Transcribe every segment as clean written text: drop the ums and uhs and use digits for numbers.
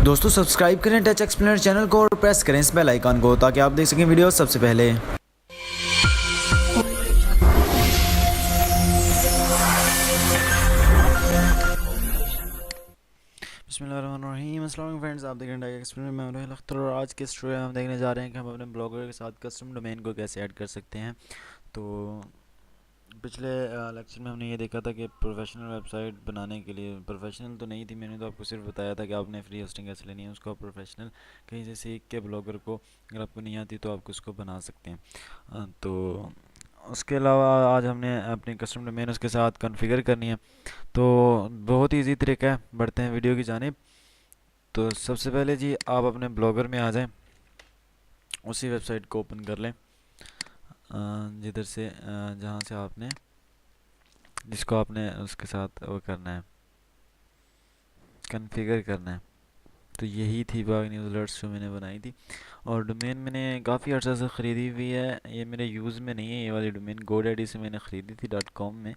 दोस्तों सब्सक्राइब करें touch explainer channel को और प्रेस करें इस बेल आइकन को ताकि आप देख सकें वीडियो सबसे पहले। बिस्मिल्लाहिर्रहमानिर्रहीम। अस्सलाम वालेकुम फ्रेंड्स, आप देख रहे हैं टच एक्सप्लेनर में रोहिल अख्तर और आज के स्टूडियो में हम देखने जा रहे हैं कि हम अपने ब्लॉगर के साथ कस्टम डोमेन को कैसे ऐड कर सकते हैं। तो पिछले लेक्चर में हमने ये देखा था कि प्रोफेशनल वेबसाइट बनाने के लिए, प्रोफेशनल तो नहीं थी, मैंने तो आपको सिर्फ बताया था कि आपने फ्री होस्टिंग कैसे लेनी है, उसको आप प्रोफेशनल कहीं से सीख के ब्लॉगर को, अगर आपको नहीं आती तो आप उसको बना सकते हैं। तो उसके अलावा आज हमने अपनी कस्टम डोमेन उसके साथ कॉन्फ़िगर करनी है। तो बहुत ही ईजी तरीका है, बढ़ते हैं वीडियो की जानिब। तो सबसे पहले जी आप अपने ब्लॉगर में आ जाएं, उसी वेबसाइट को ओपन कर लें जिधर से जहाँ से आपने जिसको आपने उसके साथ वो करना है, कॉन्फ़िगर करना है। तो यही थी बाग न्यूज़ अलर्ट्स जो मैंने बनाई थी। और डोमेन मैंने काफ़ी अर्सा से ख़रीदी हुई है, ये मेरे यूज़ में नहीं है। ये वाली डोमेन GoDaddy से मैंने ख़रीदी थी .com में।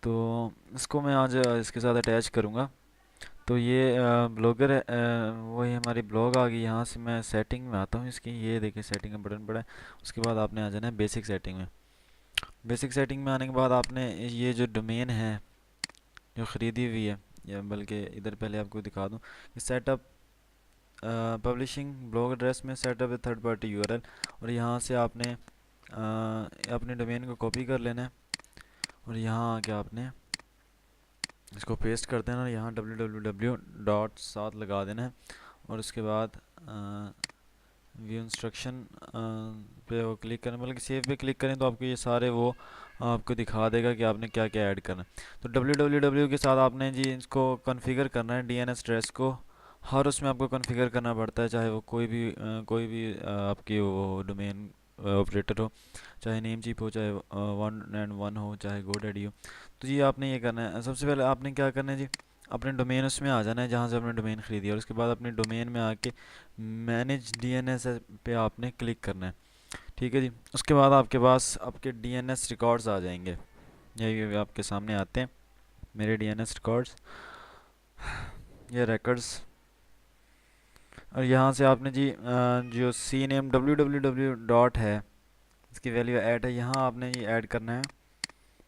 तो इसको मैं आज इसके साथ अटैच करूँगा। तो ये ब्लॉगर है, वही हमारी ब्लॉग आ गई। यहाँ से मैं सेटिंग में आता हूँ इसकी, ये देखिए सेटिंग का बटन पड़ा है। उसके बाद आपने आ जाना है बेसिक सेटिंग में। बेसिक सेटिंग में आने के बाद आपने ये जो डोमेन है जो ख़रीदी हुई है, या बल्कि इधर पहले आपको दिखा दूँ कि सेटअप पब्लिशिंग ब्लॉग एड्रेस में सेटअप है थर्ड पार्टी यूआरएल, और यहाँ से आपने अपने डोमेन को कॉपी कर लेना है और यहाँ आके आपने इसको पेस्ट कर देना, यहाँ www डॉट साथ लगा देना है। और उसके बाद व्यू इंस्ट्रक्शन पे वो क्लिक करें, मतलब सेव पे क्लिक करें तो आपको ये सारे वो आपको दिखा देगा कि आपने क्या क्या ऐड करना है। तो www के साथ आपने जी इसको कॉन्फ़िगर करना है, डीएनएस एड्रेस को हर उसमें आपको कॉन्फ़िगर करना पड़ता है, चाहे वो कोई भी आपकी वो डोमेन ऑपरेटर हो, चाहे नेम चीप हो, चाहे 1&1 हो, चाहे GoDaddy हो। तो जी आपने ये करना है, सबसे पहले आपने क्या करना है जी, अपने डोमेन उसमें आ जाना है जहाँ से आपने डोमेन ख़रीदी है, और उसके बाद अपने डोमेन में आके मैनेज डीएनएस पे आपने क्लिक करना है। ठीक है जी। उसके बाद आपके पास आपके डीएनएस रिकॉर्ड्स आ जाएंगे, यही आपके सामने आते हैं मेरे डीएनएस रिकॉर्ड्स, ये रिकॉर्ड्स। और यहाँ से आपने जी जो सी नेम www डॉट है, इसकी वैल्यू ऐड है, यहाँ आपने ये ऐड करना है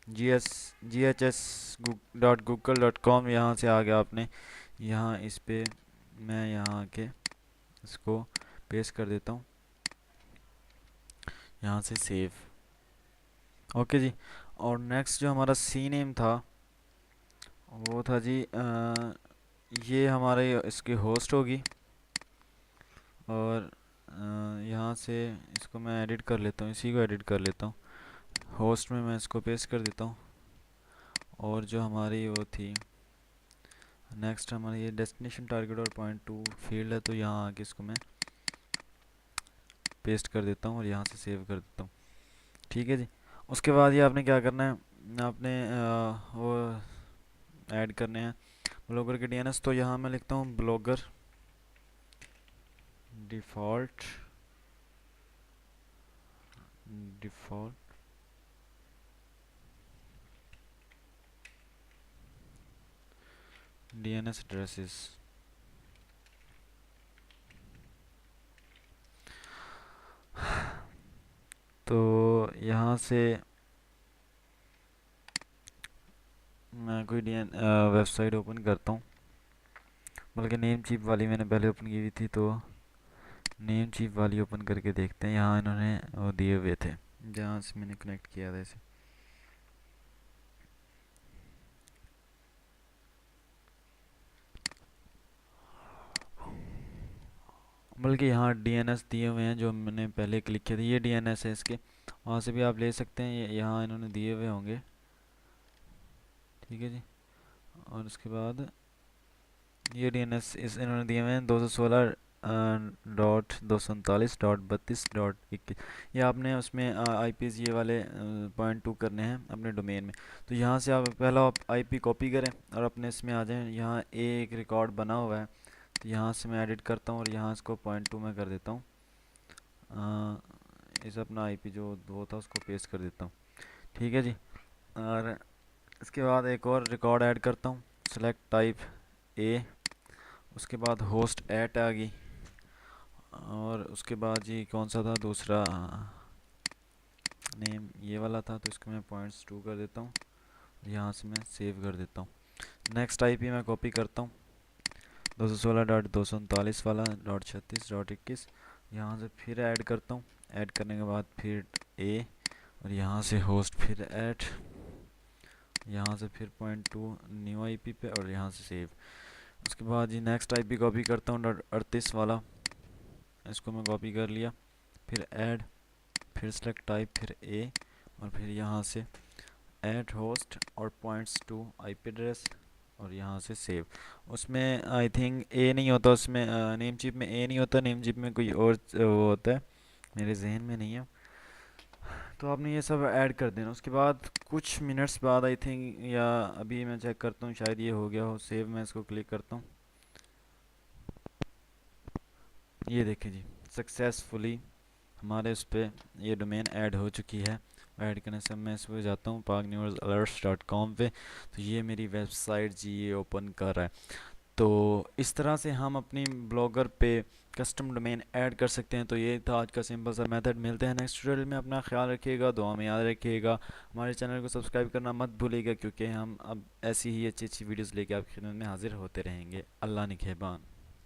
GHS dot Google dot com. यहाँ से आगे आपने यहाँ इस पे मैं यहाँ आके इसको पेस्ट कर देता हूँ, यहाँ से सेव। ओके जी। और नेक्स्ट जो हमारा सी नेम था वो था जी ये हमारे इसकी होस्ट होगी, और यहाँ से इसको मैं एडिट कर लेता हूँ, इसी को एडिट कर लेता हूँ, होस्ट में मैं इसको पेस्ट कर देता हूँ। और जो हमारी वो थी नेक्स्ट हमारी ये डेस्टिनेशन टारगेट और .2 फील्ड है, तो यहाँ आके इसको मैं पेस्ट कर देता हूँ और यहाँ से सेव कर देता हूँ। ठीक है जी। उसके बाद ये आपने क्या करना है, आपने वो ऐड करने हैं ब्लॉगर के डीएनएस। तो यहाँ मैं लिखता हूँ ब्लॉगर डिफ़ॉल्ट डीएनएस एड्रेसेस। तो यहाँ से मैं कोई वेबसाइट ओपन करता हूँ, बल्कि नेम चीप वाली मैंने पहले ओपन की हुई थी, तो नेम चीप वाली ओपन करके देखते हैं। यहाँ इन्होंने वो दिए हुए थे जहाँ से मैंने कनेक्ट किया था इसे। बल्कि यहाँ डीएनएस दिए हुए हैं जो मैंने पहले क्लिक किया था, ये डीएनएस है इसके, वहाँ से भी आप ले सकते हैं, यहाँ इन्होंने दिए हुए होंगे। ठीक है जी। और उसके बाद ये डीएनएस इस इन्होंने दिए हुए हैं 216.239.32.21। ये आपने उसमें आईपीज़ ये वाले .2 करने हैं अपने डोमेन में। तो यहाँ से आप पहला आप आईपी कॉपी करें और अपने इसमें आ जाएं। यहाँ एक रिकॉर्ड बना हुआ है, तो यहाँ से मैं एडिट करता हूँ और यहाँ इसको .2 में कर देता हूँ। इस अपना आईपी जो वो था उसको पेस्ट कर देता हूँ। ठीक है जी। और इसके बाद एक और रिकॉर्ड ऐड करता हूँ, सेलेक्ट टाइप ए, उसके बाद होस्ट ऐट आ गई, और उसके बाद जी कौन सा था दूसरा नेम, ये वाला था, तो इसको मैं .2 कर देता हूँ, यहाँ से मैं सेव कर देता हूँ। नेक्स्ट आईपी मैं कॉपी करता हूँ, 216.239 वाला .36.21, यहाँ से फिर ऐड करता हूँ। ऐड करने के बाद फिर ए, और यहाँ से होस्ट फिर ऐड, यहाँ से फिर .2 न्यू आईपी पे, और यहाँ से सेव। उसके बाद जी नेक्स्ट आईपी कॉपी करता हूँ .38 वाला, इसको मैं कॉपी कर लिया, फिर ऐड, फिर सेलेक्ट टाइप, फिर ए, और फिर यहाँ से ऐड होस्ट और .2 आईपी एड्रेस, और यहाँ से सेव। उसमें आई थिंक ए नहीं होता, उसमें नेम चिप में ए नहीं होता, नेम चिप में कोई और वो होता है, मेरे जहन में नहीं है। तो आपने ये सब ऐड कर देना। उसके बाद कुछ मिनट्स बाद आई थिंक, या अभी मैं चेक करता हूँ, शायद ये हो गया हो सेव। मैं इसको क्लिक करता हूँ, ये देखिए जी सक्सेसफुली हमारे उस पर ये डोमेन ऐड हो चुकी है। ऐड करने से मैं इस पर जाता हूँ paknewsalerts.com पे, तो ये मेरी वेबसाइट जी ये ओपन कर रहा है। तो इस तरह से हम अपनी ब्लॉगर पे कस्टम डोमेन ऐड कर सकते हैं। तो ये था आज का सिंपल सा मेथड। मिलते हैं नेक्स्ट ट्यूटोरियल में। अपना ख्याल रखिएगा, दुआ में याद रखिएगा। हमारे चैनल को सब्सक्राइब करना मत भूलिएगा, क्योंकि हम अब ऐसी ही अच्छी अच्छी वीडियोस लेके आपकी खिदमत में हाजिर होते रहेंगे। अल्लाह निगहबान।